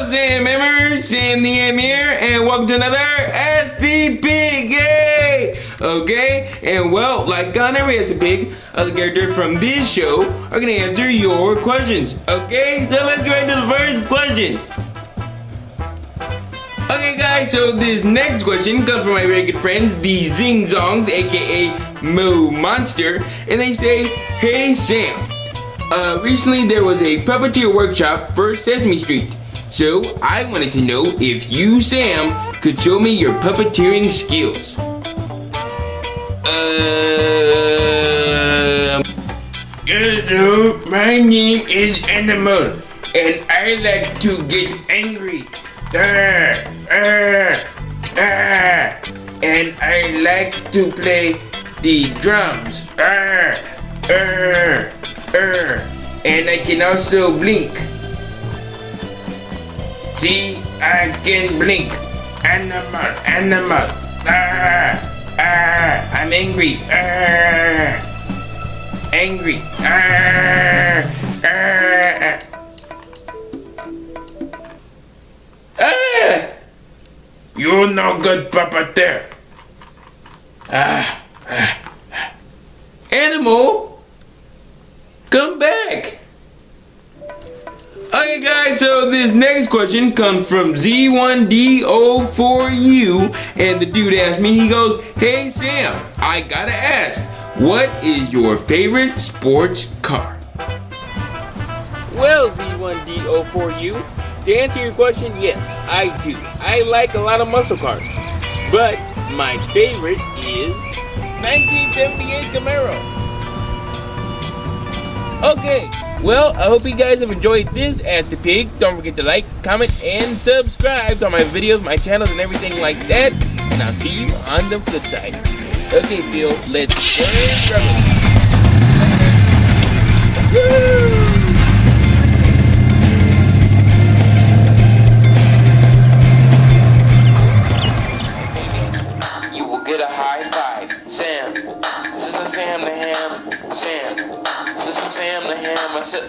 Hello, Sam members, Sam the M here, and welcome to another Ask the Pig, yay! Okay, and well, like on every Ask the Pig, other characters from this show are gonna answer your questions. Okay, so let's get right to the first question. Okay guys, so this next question comes from my very good friends, the Zing Zongs, aka Mo Monster, and they say, "Hey Sam, recently there was a puppeteer workshop for Sesame Street. So I wanted to know if you, Sam, could show me your puppeteering skills." Hello, my name is Animal, and I like to get angry. And I like to play the drums. And I can also blink. See, I can blink. Animal. I'm angry. Angry. You're no good puppeteer. Animal, come back. Okay guys, so this next question comes from Z1DO4U, and the dude asked me, he goes, "Hey Sam, I gotta ask, what is your favorite sports car?" Well, Z1DO4U, to answer your question, yes, I do. I like a lot of muscle cars, but my favorite is 1978 Camaro. Okay, well, I hope you guys have enjoyed this Ask the Pig. Don't forget to like, comment, and subscribe to my videos, my channels, and everything like that. And I'll see you on the flip side. Okay, Phil, let's burn rubber. Woo! Get a high five. Sam. Sister Sam the Ham. Sam. Sister Sam the Ham. Sam.